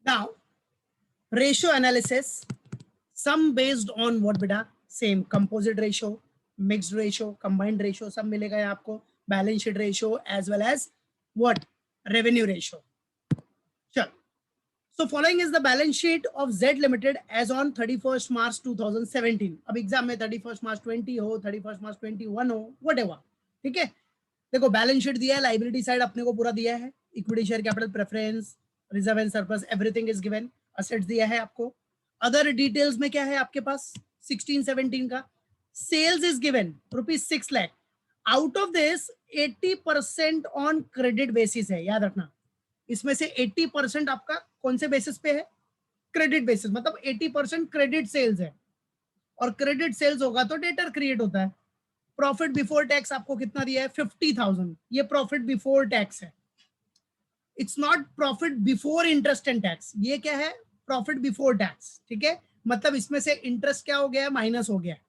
Now, ratio analysis, some based on what beta? Same composite ratio, mixed ratio, combined ratio, सब मिलेगा यहाँ आपको, balance sheet ratio as well as what? Revenue ratio. चल, so following is the balance sheet of Z Limited as on 31st March 2017. अब exam में 31st March 20 हो, 31st March 21 हो, whatever, ठीक है. देखो बैलेंस शीट दिया है, लाइबिलिटी साइड अपने को पूरा दिया है, equity share capital preference reserve and surplus everything is given, assets दिया है आपको. अदर डिटेल्स में क्या है आपके पास 16-17 का sales is given ₹6 lakh. Out of this 80% on credit basis है, याद रखना. इसमें से 80% आपका कौन से बेसिस पे है? क्रेडिट बेसिस, मतलब 80% क्रेडिट सेल्स है, और क्रेडिट सेल्स होगा तो डेटर क्रिएट होता है. प्रॉफिट बिफोर टैक्स आपको कितना दिया है? 50,000. ये प्रॉफिट बिफोर टैक्स है, it's not profit before interest and tax. ये क्या है? Profit before tax. ठीक है, मतलब इसमें से इंटरेस्ट क्या हो गया है? माइनस हो गया है.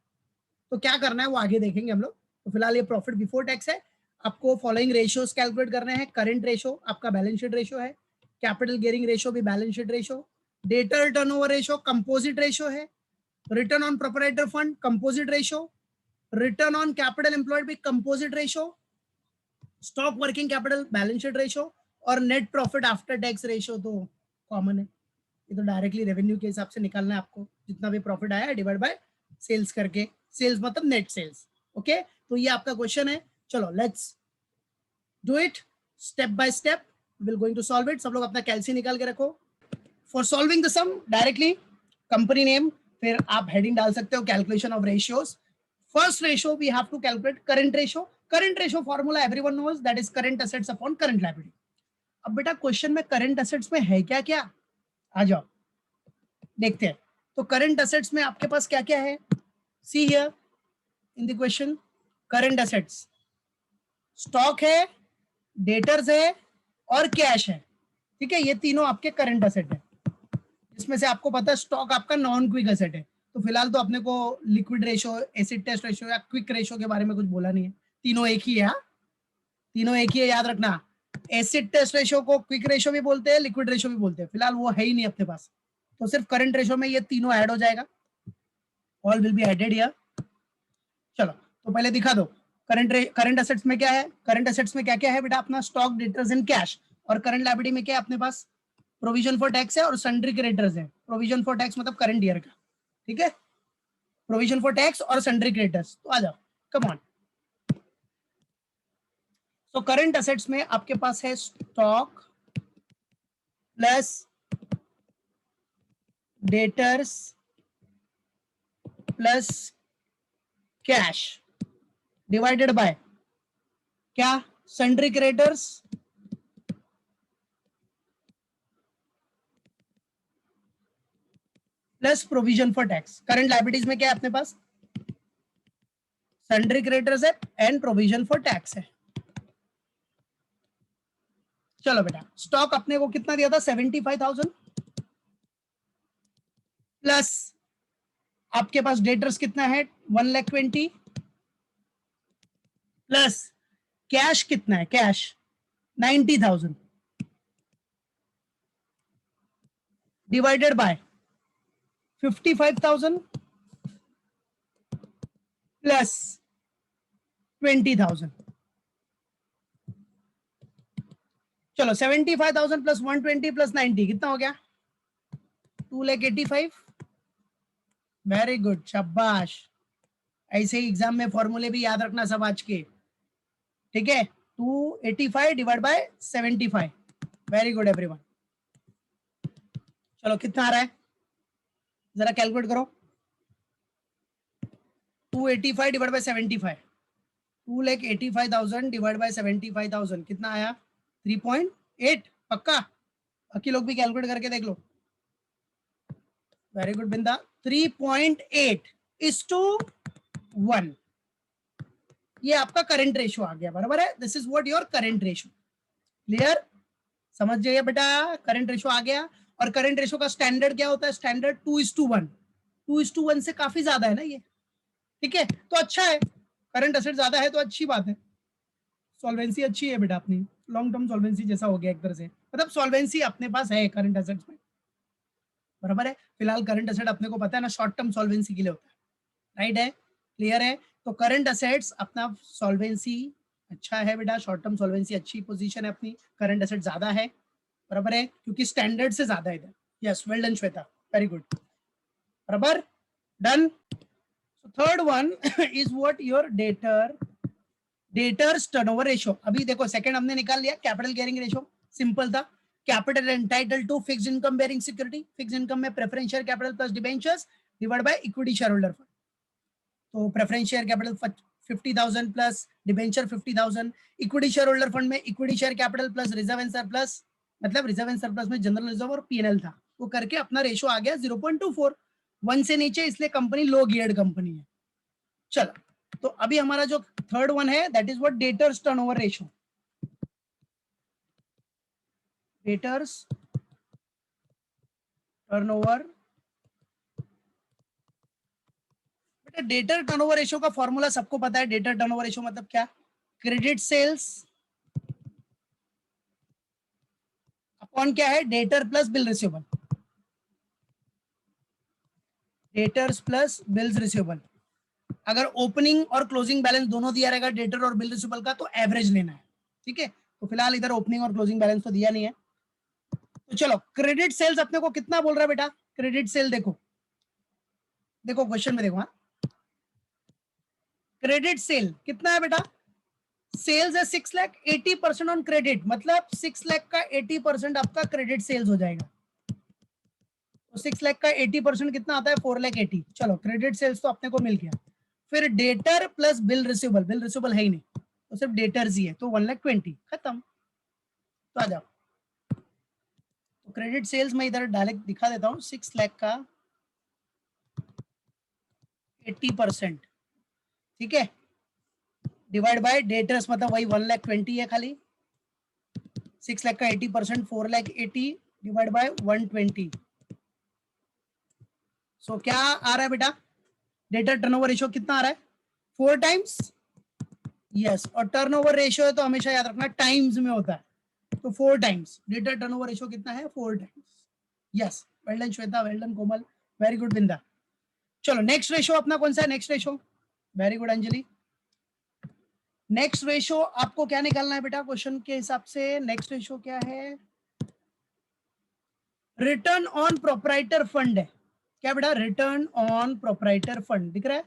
तो क्या करना है वो आगे देखेंगे हम लोग. तो फिलहाल ये प्रॉफिट बिफोर टैक्स है. आपको फॉलोइंग रेशियोज कैलकुलेट करने हैं. करंट रेशियो आपका बैलेंस शीट रेशियो है, कैपिटल गियरिंग रेशियो भी balance sheet ratio, debtor turnover ratio composite ratio है, return on proprietor fund composite ratio, return on capital employed भी composite ratio, stock working capital balance sheet ratio, और net profit after tax ratio तो common है. ये तो directly revenue के हिसाब से निकालना है आपको. जितना भी प्रॉफिट आया डिवाइड बाय सेल्स करके, सेल्स मतलब नेट सेल्स. ओके, तो ये आपका क्वेश्चन है. चलो let's do it step by step. Will going to solve it. सब लोग अपना कैलसी निकाल के रखो. For solving the sum directly company name, फिर आप हेडिंग डाल सकते हो calculation of ratios. First ratio we have to calculate current ratio. Current ratio formula everyone knows, that is current assets upon current liability. अब बेटा question में current assets में है क्या क्या? आ जाओ देखते हैं. तो करंट असेट्स में आपके पास क्या क्या है? See here in the question. Current assets stock है, डेटर्स है और कैश है. ठीक है, ये तीनों आपके करंट असेट है. इसमें से आपको पता है स्टॉक आपका नॉन क्विक असेट है. तो फिलहाल तो अपने को liquid ratio, acid test ratio या क्विक रेशो के बारे में कुछ बोला नहीं है. तीनों एक ही है. हाँ, तीनों एक ही है, याद रखना. एसिड टेस्ट रेशो को क्विक रेशो भी बोलते हैं, लिक्विड रेशो भी बोलते हैं. फिलहाल वो है ही नहीं अपने पास, तो सिर्फ करंट रेशो में ये तीनों ऐड हो जाएगा. All will be added here. चलो तो पहले दिखा दो करंट असेट्स में क्या है. करंट असेट्स में क्या क्या है बेटा? अपना स्टॉक, डेटर्स एंड कैश. और करंट लायबिलिटी में क्या है अपने पास? प्रोविजन फॉर टैक्स है और सन्ड्री क्रेडिटर्स है. प्रोविजन फॉर टैक्स मतलब करंट ईयर का. ठीक है, प्रोविजन फॉर टैक्स और सन्ड्री क्रेडिटर्स. तो आ जाओ, come on. So current assets में आपके पास है stock plus debtors plus cash divided by क्या? Sundry creditors plus provision for tax. Current liabilities में क्या है अपने पास? सन्ड्री क्रेडिटर्स है एंड प्रोविजन फॉर टैक्स है. चलो बेटा, स्टॉक अपने को कितना दिया था? 75,000 प्लस आपके पास डेटर्स कितना है? 1,20,000 प्लस कैश कितना है? Cash 90,000 divided by 55,000 plus 20,000. चलो 75,000 प्लस 120 प्लस 90 कितना हो गया? 2,85,000. वेरी गुड, शाबाश. ऐसे ही एग्जाम में फॉर्मूले भी याद रखना सब आज के. ठीक है, 285 divide by 75. Very good everyone. चलो कितना आ रहा है जरा कैलकुलेट करो. 285 डिवाइड बाय 75, 2,85,000 डिवाइड बाय 75,000 कितना आया? 3.8. पक्का? बाकी लोग भी कैलकुलेट करके देख लो. वेरी गुड बिंदा. 3.8:1. ये आपका करंट रेशियो आ गया. बराबर है. This is what your current ratio. Clear? समझ जाइए बेटा, करंट रेशियो आ गया. और करंट रेशियो का स्टैंडर्ड क्या होता है? स्टैंडर्ड 2:1. 2:1 से काफी ज्यादा है ना ये. ठीक है, तो अच्छा है. करंट असेट ज्यादा है तो अच्छी बात है. सॉल्वेंसी अच्छी है बेटा अपनी. लॉन्ग टर्म सॉल्वेंसी जैसा हो गया एक तरह से, मतलब सॉल्वेंसी अपने पास है करंट असेट्स में. बराबर है। फिलहाल करंट एसेट अपने को पता है ना शॉर्ट टर्म सॉल्वेंसी के लिए होता है, राइट है, क्लियर है। तो करंट एसेट्स अपना सॉल्वेंसी अच्छा है बेटा, शॉर्ट टर्म सॉल्वेंसी अच्छी पोजीशन है अपनी, करंट एसेट ज्यादा है, बराबर है, क्योंकि स्टैंडर्ड से ज्यादा है इधर। Yes, well done Shweta, very good, बराबर, done. So third one is what, your debtors turnover ratio. अभी देखो सेकंड हमने निकाल लिया, कैपिटल गियरिंग रेशियो सिंपल था, capital entitled to fixed income bearing security, fixed income में preference share capital plus debentures divide by equity share holder fund. तो preference share capital 50,000 plus debenture 50,000, equity share holder fund में equity share capital plus reserve and surplus, मतलब reserve and surplus में general reserve और PNL था, वो करके अपना ratio आ गया 0.24, 1 से नीचे, इसलिए कंपनी लो गियर्ड कंपनी है। चलो, तो अभी हमारा जो थर्ड वन है that is what, debtors turnover ratio. Debtors turnover, बेटा डेटर टर्नओवर रेशियो का फॉर्मूला सबको पता है। डेटर टर्नओवर रेशियो मतलब क्या, क्रेडिट सेल्स अपॉन क्या है, debtor plus bill receivable, debtors plus bills receivable. अगर ओपनिंग और क्लोजिंग बैलेंस दोनों दिया रहेगा डेटर और बिल रिसीवेबल का, तो एवरेज लेना है, ठीक है। तो फिलहाल इधर ओपनिंग और क्लोजिंग बैलेंस तो दिया नहीं है, तो चलो क्रेडिट सेल्स अपने को कितना बोल रहा है बेटा, क्रेडिट सेल देखो, देखो क्वेश्चन में देखो, हाँ क्रेडिट सेल कितना है बेटा, सेल्स है 6 लाख, 80% ऑन क्रेडिट, मतलब 6 लाख का 80% आपका क्रेडिट सेल्स हो जाएगा। तो 6 लाख का 80% कितना आता है, 4 लाख 80। चलो क्रेडिट सेल्स तो अपने को मिल गया। फिर debtor plus bill receivable, bill receivable है ही नहीं, तो सिर्फ डेटर्स ही है, तो 1 लाख 20 खत्म। तो आ जाओ, तो क्रेडिट सेल्स में इधर डायरेक्ट दिखा देता हूँ, 6 लाख का 80%, ठीक है, डिवाइड बाय डेटर्स, मतलब वही 1 लाख 20 है खाली, 6 लाख का 80%, 4 लाख 80 डिवाइड बाय 120। सो क्या आ रहा है बेटा, डेटर टर्नओवर रेशियो कितना आ रहा है, 4 टाइम्स। यस, और टर्नओवर रेशियो है तो हमेशा याद रखना टाइम्स में होता है, तो 4 टाइम्स, डेटर टर्नओवर रेशियो कितना है, 4 times. Yes, well done Shweta, well done Komal, very good Binda. चलो नेक्स्ट रेशियो अपना कौन सा है, next ratio, very good Anjali. Next ratio आपको क्या निकालना है बेटा, क्वेश्चन के हिसाब से नेक्स्ट रेशियो क्या है, रिटर्न ऑन प्रोप्राइटर फंड है। क्या बेटा, रिटर्न ऑन प्रोप्राइटर फंड दिख रहा है,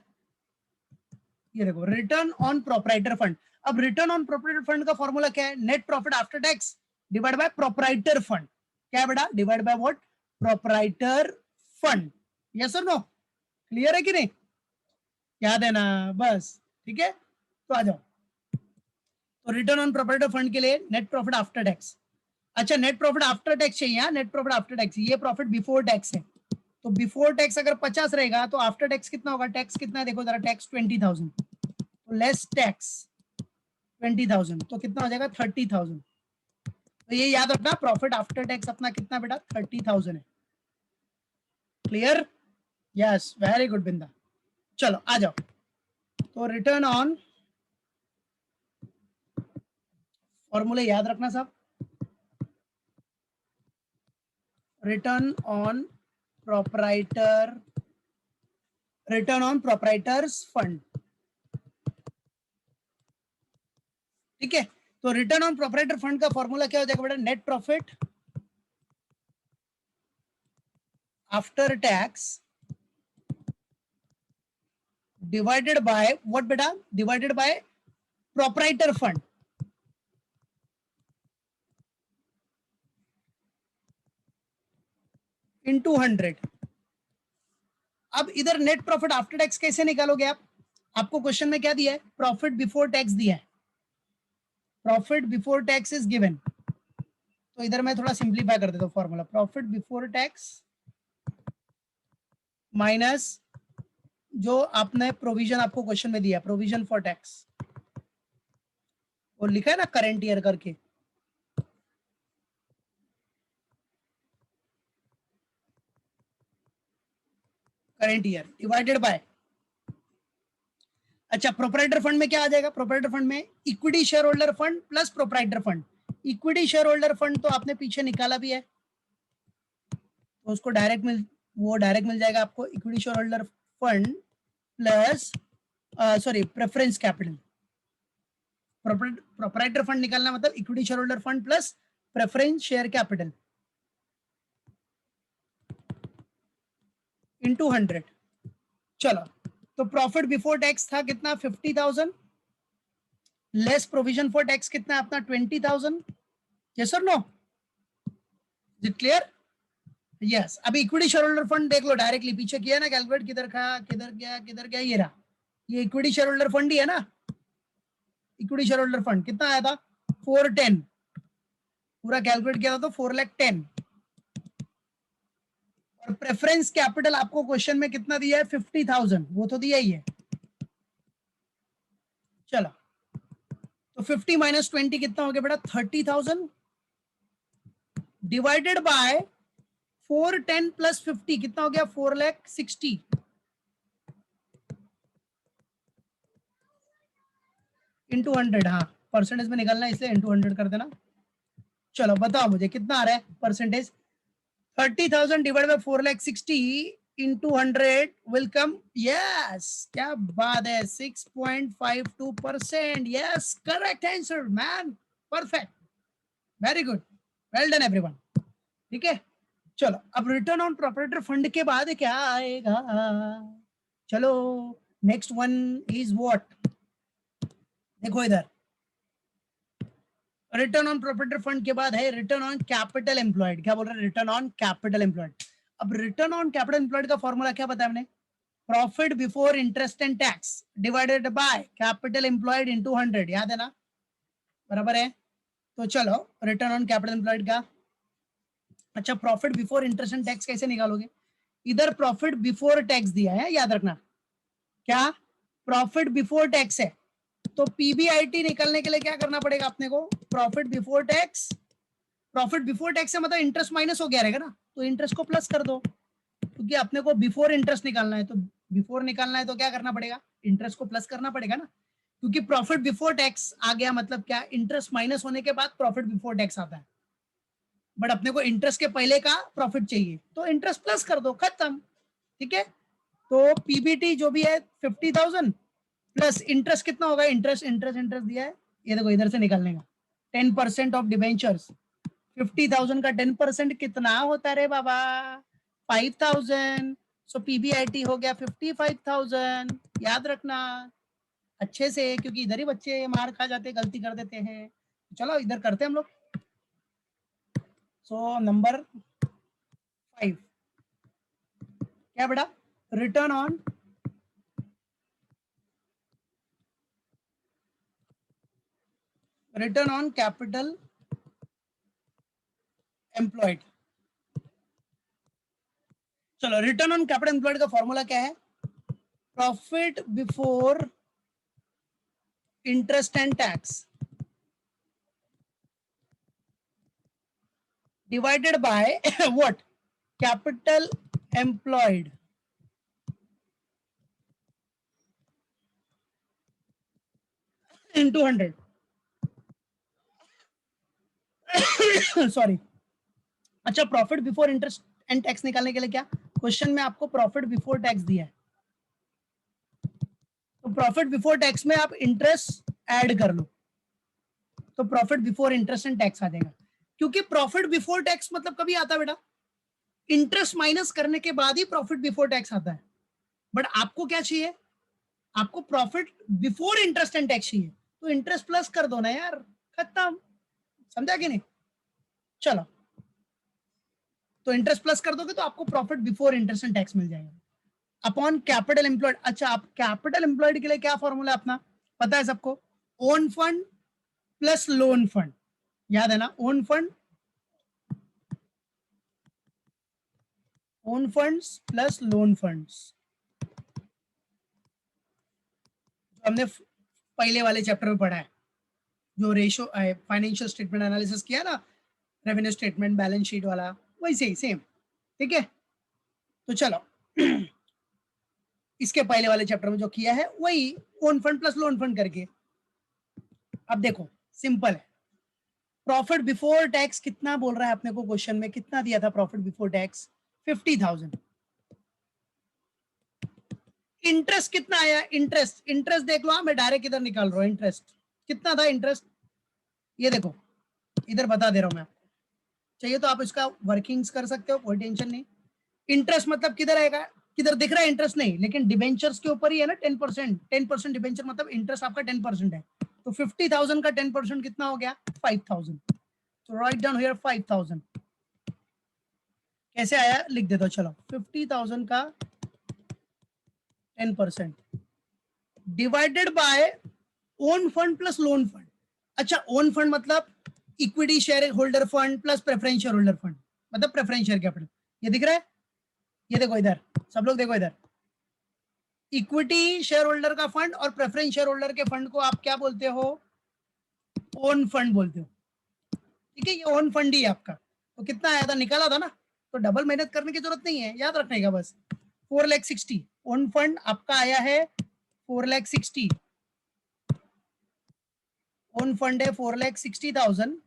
ये देखो, रिटर्न ऑन प्रोप्राइटर फंड। अब रिटर्न ऑन प्रोप्राइटर फंड का फॉर्मूला क्या है, net profit after tax divide by proprietor fund. क्या है बेटा, divide by what, proprietor fund. Yes और नो, क्लियर है कि नहीं, याद है ना, बस ठीक है। तो आ जाओ, तो रिटर्न ऑन प्रोप्राइटर फंड के लिए नेट प्रॉफिट आफ्टर टैक्स, अच्छा नेट प्रॉफिट आफ्टर टैक्स चाहिए, नेट प्रॉफिट आफ्टर टैक्स, ये प्रॉफिट बिफोर टैक्स है, तो बिफोर टैक्स अगर 50 रहेगा तो आफ्टर टैक्स कितना होगा, टैक्स कितना है देखो जरा, टैक्स 20,000, तो लेस टैक्स 20,000, तो कितना हो जाएगा 30,000। तो ये याद रखना, प्रॉफिट आफ्टर टैक्स अपना कितना बेटा, 30,000 है, clear, yes very good Binda. चलो आ जाओ, तो रिटर्न ऑन, फॉर्मूले याद रखना सब, return on proprietor, return on proprietors fund, ठीक है। तो रिटर्न ऑन प्रोप्राइटर फंड का फॉर्मूला क्या हो जाएगा बेटा, net profit after tax divided by what बेटा, divided by proprietor fund, into 100। अब इधर नेट प्रॉफिट आफ्टर टैक्स कैसे निकालोगे आप, आपको क्वेश्चन में क्या दिया है, प्रॉफिट बिफोर टैक्स दिया है, profit before tax is given, तो इधर मैं थोड़ा सिंप्लीफाई कर देता हूँ formula, profit before tax minus जो आपने प्रोविजन आपको क्वेश्चन में दिया, प्रोविजन फॉर टैक्स, और लिखा है ना करेंट ईयर करके, करेंट ईयर डिवाइडेड बाय, अच्छा प्रोप्राइटर फंड में क्या आ जाएगा, प्रोप्राइटर फंड में equity share holder fund plus proprietor fund, equity share holder fund तो आपने पीछे निकाला भी है, तो तो उसको डायरेक्ट मिल जाएगा आपको equity share holder fund plus preference capital. Proprietor fund निकालना मतलब equity share holder fund plus preference share capital into 100। चलो, तो प्रॉफिट बिफोर टैक्स था कितना 50,000 लेस प्रोविजन फॉर टैक्स कितना अपना 20,000। यस और no, is it clear? Yes. अभी इक्विटी शेयर होल्डर फंड देख लो, डायरेक्टली पीछे किया ना कैलकुलेट, किधर गया, ये रहा, ये इक्विटी शेयर होल्डर फंड ही है ना। इक्विटी शेयर होल्डर फंड कितना आया था 410, पूरा कैलकुलेट किया था तो 4,10,000। और प्रेफरेंस कैपिटल आपको क्वेश्चन में कितना दिया है 50,000, वो तो दिया ही है। चलो, तो 50 माइनस 20 कितना हो गया बेटा 30,000 डिवाइडेड बाय 410 प्लस 50 कितना हो गया 4,60,000 इंटू 100। हाँ, परसेंटेज में निकलना है इसलिए इंटू 100 कर देना। चलो बताओ मुझे कितना आ रहा है percentage. 30,000 divide by 4,60,000 into 100 will come, yes, क्या बात है 6.52%। yes, correct answer man, perfect, very good, well done everyone। ठीक है, चलो अब रिटर्न ऑन प्रोप्राइटर फंड के बाद क्या आएगा। चलो नेक्स्ट वन इज व्हाट, देखो इधर, रिटर्न ऑन प्रोप्राइटर फंड के बाद है रिटर्न ऑन कैपिटल एम्प्लॉयड। क्या बोल रहे हैं, रिटर्न ऑन कैपिटल एम्प्लॉयड। अब रिटर्न ऑन कैपिटल एम्प्लॉयड का फॉर्मूला क्या बताया हमने, profit before interest and tax divided by capital employed into 100, याद है ना, बराबर है। तो चलो रिटर्न ऑन कैपिटल एम्प्लॉयड का, अच्छा profit before interest and tax कैसे निकालोगे, इधर प्रॉफिट बिफोर टैक्स दिया है, याद रखना, क्या प्रॉफिट बिफोर टैक्स है, तो पीबीआईटी निकालने के लिए क्या करना पड़ेगा अपने को, profit before tax, profit before tax से मतलब इंटरेस्ट माइनस हो गया रहेगा ना, तो इंटरेस्ट को प्लस कर दो, क्योंकि अपने को बिफोर इंटरेस्ट निकालना है, तो बिफोर निकालना है तो क्या करना पड़ेगा, इंटरेस्ट को प्लस करना पड़ेगा ना, क्योंकि प्रॉफिट बिफोर टैक्स आ गया मतलब क्या, इंटरेस्ट माइनस होने के बाद प्रॉफिट बिफोर टैक्स आता है, बट अपने को इंटरेस्ट के पहले का प्रॉफिट चाहिए, तो इंटरेस्ट प्लस कर दो, खत्म। ठीक है, तो पीबीटी जो भी है 50,000 प्लस इंटरेस्ट कितना होगा, इंटरेस्ट इंटरेस्ट इंटरेस्ट दिया है, ये देखो इधर से निकालने का 10% ऑफ डिबेंचर्स, 50,000 का 10% कितना होता रे बाबा 5,000, सो पीबीआईटी हो गया 55,000, याद रखना अच्छे से, क्योंकि इधर ही बच्चे मार खा जाते, गलती कर देते हैं। चलो इधर करते हैं हम लोग। सो नंबर 5 क्या बेटा, रिटर्न ऑन कैपिटल एम्प्लॉयड। चलो रिटर्न ऑन कैपिटल एम्प्लॉयड का फॉर्मूला क्या है, profit before interest and tax divided by what, capital employed into 100। Sorry, अच्छा profit before interest and tax निकालने के लिए क्या, क्वेश्चन में आपको प्रॉफिट बिफोर टैक्स दिया है, तो प्रॉफिट बिफोर टैक्स में आप इंटरेस्ट ऐड कर लो, तो profit before interest and tax आ जाएगा, क्योंकि प्रॉफिट बिफोर टैक्स मतलब कभी आता है बेटा, इंटरेस्ट माइनस करने के बाद ही प्रॉफिट बिफोर टैक्स आता है, बट आपको क्या चाहिए, आपको profit before interest and tax चाहिए, तो इंटरेस्ट प्लस कर दो ना यार, खत्म, समझा कि नहीं। चलो, तो इंटरेस्ट प्लस कर दोगे तो आपको profit before interest and tax मिल जाएगा अपॉन कैपिटल एम्प्लॉयड। अच्छा, आप कैपिटल एम्प्लॉयड के लिए क्या फॉर्मूला अपना पता है सबको, own fund plus lone fund, याद है ना, own funds plus lone funds, जो हमने पहले वाले चैप्टर में पढ़ा है, जो रेशो फाइनेंशियल स्टेटमेंट एनालिसिस किया ना, रेवेन्यू स्टेटमेंट बैलेंस शीट वाला, वैसे ही सेम। ठीक है, तो चलो इसके पहले वाले चैप्टर में जो किया है वही own fund plus lone fund करके। अब देखो सिंपल है, प्रॉफिट बिफोर टैक्स कितना बोल रहा है अपने को, क्वेश्चन में कितना दिया था प्रॉफिट बिफोर टैक्स 50,000। इंटरेस्ट कितना आया? इंटरेस्ट देख लो, मैं डायरेक्ट इधर निकाल रहा हूँ। इंटरेस्ट कितना था? इंटरेस्ट ये देखो, इधर बता दे रहा हूँ मैं आपको। चाहिए तो आप इसका वर्किंग्स कर सकते हो, कोई टेंशन नहीं। इंटरेस्ट मतलब किधर आएगा? किधर दिख रहा है इंटरेस्ट? नहीं, लेकिन डिबेंचर्स के ऊपर ही है ना 10%। 10% डिबेंचर मतलब इंटरेस्ट आपका 10% है। तो 50,000 का 10% कितना हो गया? 5,000। तो राइट डाउन हियर 5,000। कैसे आया लिख देता हूं, चलो। 50,000 का 10% divided by own fund plus lone fund. अच्छा, ओन फंड मतलब equity share holder fund plus preference share holder fund, मतलब प्रेफरेंस शेयर कैपिटल। ये दिख रहा है? ये देखो इधर, सब लोग देखो इधर। इक्विटी शेयर होल्डर का फंड और प्रेफरेंस शेयर होल्डर के फंड को आप क्या बोलते हो? ओन फंड बोलते हो। ठीक है, ये ओन फंड ही है आपका। तो कितना आया था? निकाला था ना, तो डबल मेहनत करने की जरूरत नहीं है, याद रखने का बस। 4,60,000 ओन फंड आपका आया है। 4,60,000 ओन फंड है। 4,60,000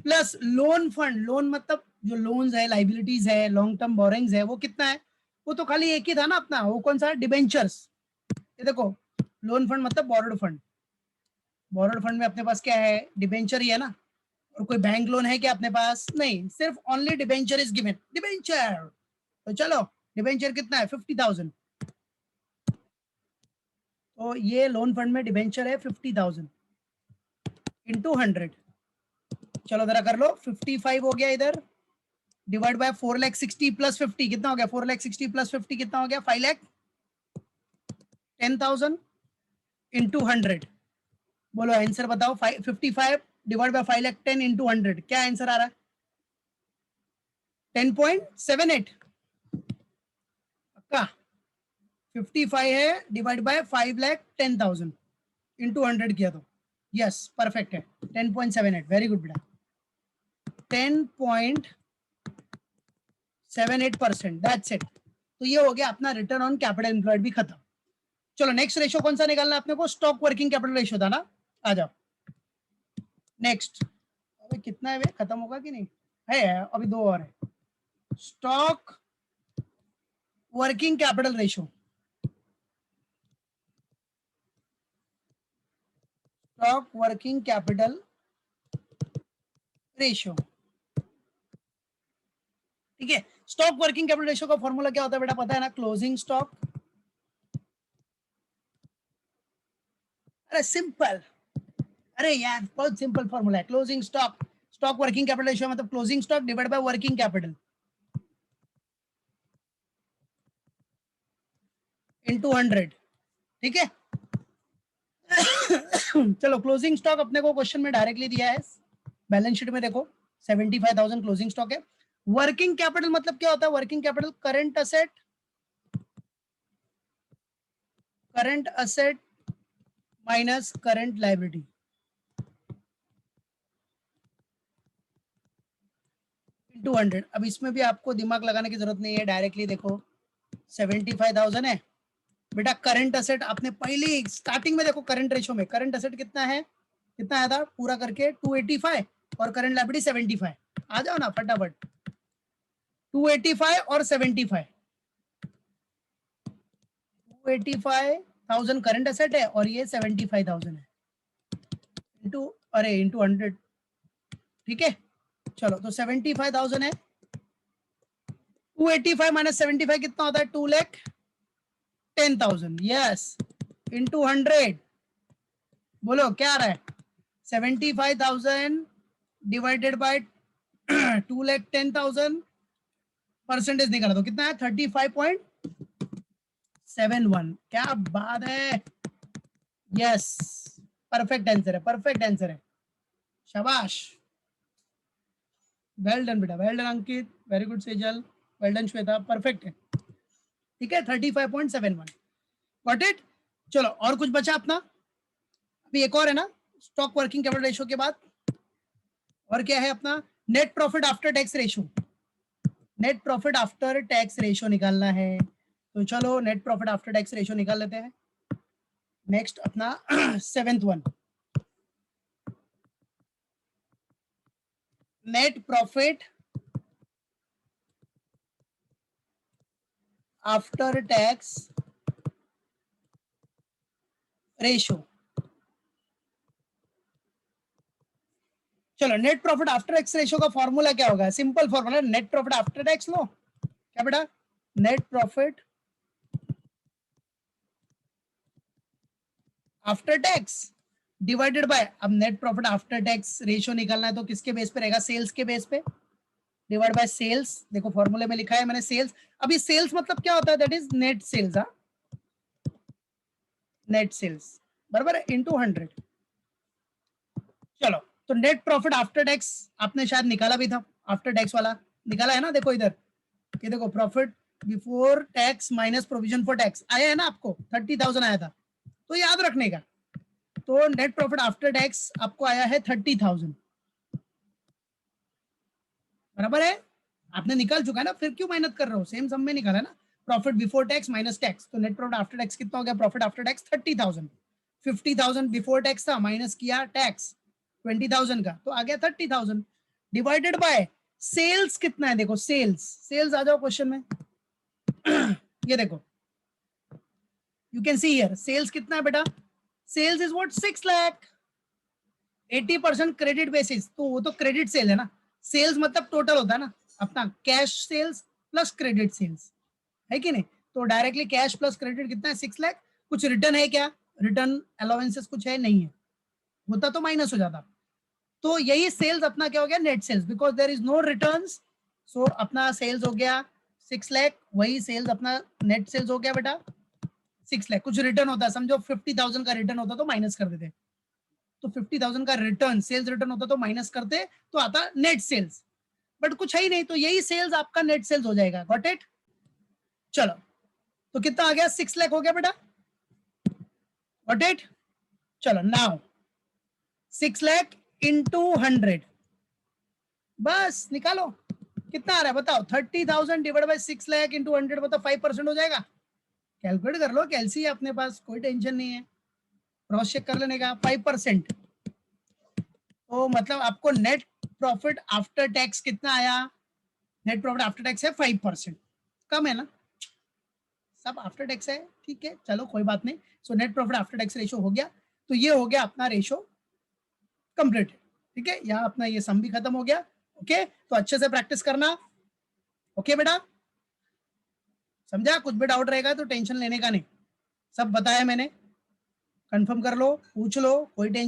प्लस लोन फंड। लोन मतलब जो लोन्स है, लाइबिलिटीज है, लॉन्ग टर्म बोरिंग्स है, वो कितना है? वो तो खाली एक ही था ना अपना, वो कौन सा? डिबेंचर्स। ये देखो, लोन फंड मतलब बोरोड फंड। बोरोड फंड में अपने पास क्या है? डिबेंचर ही है ना। और कोई बैंक लोन है क्या अपने पास? नहीं, सिर्फ only debenture is given. Debenture, तो चलो, डिबेंचर कितना है? 50,000। तो ये लोन फंड में डिबेंचर है 50,000 इंटू 100। चलो जरा कर लो, 55 हो गया इधर, डिवाइड बाय 4,60,000 प्लस 50 कितना हो गया? 4,60,000 प्लस 50 कितना हो गया? 5,10,000 इंटू 100। बोलो आंसर बताओ। 55 डिवाइड बाय 5,10,000 इंटू 100, क्या आंसर आ रहा है? 10.78 पक्का? 55 है, डिवाइड बाय 5,10,000 इंटू 100 किया तो यस, परफेक्ट है। 10.78, वेरी गुड बेटा। 10.78%, दैट्स इट। तो ये हो गया अपना रिटर्न ऑन कैपिटल एम्प्लॉयड भी खत्म। चलो नेक्स्ट रेशो कौन सा निकालना है अपने को? स्टॉक वर्किंग कैपिटल रेशो था ना, आ जाओ नेक्स्ट। अबे कितना है वे, खत्म होगा कि नहीं? है अभी दो और है। Stock working capital ratio. Stock working capital ratio, ठीक है। स्टॉक वर्किंग कैपिटल रेशो का फॉर्मूला क्या होता है बेटा? पता है ना, क्लोजिंग स्टॉक। अरे सिंपल, अरे यार बहुत सिंपल फॉर्मूला है। Closing stock, stock working capital ratio मतलब closing stock divide by working capital into 100, ठीक है। चलो क्लोजिंग स्टॉक अपने को क्वेश्चन में डायरेक्टली दिया है, बैलेंस शीट में देखो 75,000 क्लोजिंग स्टॉक है। वर्किंग कैपिटल मतलब क्या होता है? Working capital current asset, current asset minus current liability into 100। अब इसमें भी आपको दिमाग लगाने की जरूरत नहीं है, डायरेक्टली देखो 75,000 है बेटा। करंट असेट आपने पहले स्टार्टिंग में देखो, करंट रेशो में करंट असेट कितना है? कितना आया था पूरा करके? 285 और करंट लायबिलिटी 75। आ जाओ ना फटाफट, 285 और 75। 285,000 करंट असेट है और ये 75,000 है इंटू, अरे इंटू 100, ठीक है। चलो तो 75,000 है, 285 माइनस 75 कितना होता है? 2,10,000, यस, इंटू 100। बोलो क्या आ रहा है? 75,000 डिवाइडेड बाय 2,10,000, परसेंटेज निकाला तो कितना है? 35.71। क्या बात है, यस, परफेक्ट आंसर है, परफेक्ट आंसर है, शाबाश, वेल डन बेटा, well done Ankit, very good Sejal, well done Shweta, perfect है, ठीक है। 35.71, गॉट इट। चलो और कुछ बचा अपना? अभी एक और है ना स्टॉक वर्किंग कैपिटल रेशियो के बाद, और क्या है अपना? Net profit after tax ratio. Net profit after tax ratio निकालना है, तो चलो net profit after tax ratio निकाल लेते हैं। नेक्स्ट अपना 7th one, net profit after tax ratio. चलो net profit after tax ratio का फॉर्मूला क्या होगा? Simple formula, net profit after tax लो, क्या बेटा, net profit after tax divided by, अब net profit after tax ratio निकालना है तो किसके बेस पे रहेगा? सेल्स के बेस पे, डिवाइड बाय सेल्स। देखो फॉर्मूले में लिखा है मैंने सेल्स, अभी सेल्स मतलब क्या होता है? दैट इज नेट सेल्स, हाँ, नेट सेल्स बराबर है, इनटू 100। चलो, तो नेट प्रॉफिट आफ्टर टैक्स आपने शायद निकाला भी था, आफ्टर टैक्स वाला निकाला है ना, देखो इधर, ये देखो, profit before tax minus provision for tax आया है ना आपको, 30,000 आया था, तो याद रखने का। तो नेट प्रॉफिट आफ्टर टैक्स आपको आया है 30,000, बराबर है, आपने निकाल चुका है ना, फिर क्यों मेहनत कर रहे हो, सेम सम में निकाला ना, profit before tax minus tax, तो नेट प्रॉफिट आफ्टर टैक्स कितना हो गया? Profit after tax 30,000, 50,000 before tax था, माइनस किया टैक्स 20,000 का, तो आ गया 30,000, डिवाइडेड बाय सेल्स कितना है? देखो सेल्स, सेल्स आ जाओ क्वेश्चन में। ये देखो, you can see here, sales कितना है बेटा? Sales is what? 6 lakh, 80% credit basis, तो वो तो क्रेडिट सेल है ना, सेल्स मतलब टोटल होता है ना अपना, cash sales plus credit sales, है कि नहीं? तो डायरेक्टली कैश प्लस क्रेडिट कितना है? 6 लाख। कुछ रिटर्न है क्या? रिटर्न अलाउंसेस कुछ है नहीं है, होता तो माइनस हो जाता। तो यही सेल्स अपना क्या हो गया? Net sales, because there is no returns, so अपना सेल्स हो गया 6 लाख, वही सेल्स अपना नेट सेल्स हो गया बेटा 6 लाख। कुछ रिटर्न होता है, समझो 50,000 का रिटर्न होता तो माइनस कर देते, तो 50,000 का रिटर्न, सेल्स रिटर्न होता तो माइनस करते, तो आता नेट सेल्स, बट कुछ है ही नहीं, तो यही सेल्स आपका नेट सेल्स हो जाएगा। Got it? चलो, तो कितना आ गया? 6 लाख हो गया बेटा, गॉट इट? चलो नाउ 6 लाख इंटू 100, बस निकालो कितना आ रहा है बताओ, 30,000 डिवाइड बाई 6 लाख इंटू 100, बताओ 5% हो जाएगा? कैलकुलेट कर लो, कैलसी है अपने पास, कोई टेंशन नहीं है, क्रॉस चेक कर लेने का। 5%, तो मतलब आपको नेट प्रॉफिट आफ्टर टैक्स कितना आया? नेट प्रॉफिट आफ्टर टैक्स है 5%, कम है ना, सब आफ्टर टैक्स है, ठीक है, चलो कोई बात नहीं। So net profit after tax ratio हो गया, तो ये हो गया अपना रेशो कंप्लीट, ठीक है, यहाँ अपना ये सम भी खत्म हो गया। ओके, तो अच्छे से प्रैक्टिस करना, ओके बेटा, समझा? कुछ भी डाउट रहेगा तो टेंशन लेने का नहीं, सब बताया मैंने, कंफर्म कर लो, पूछ लो, कोई टेंशन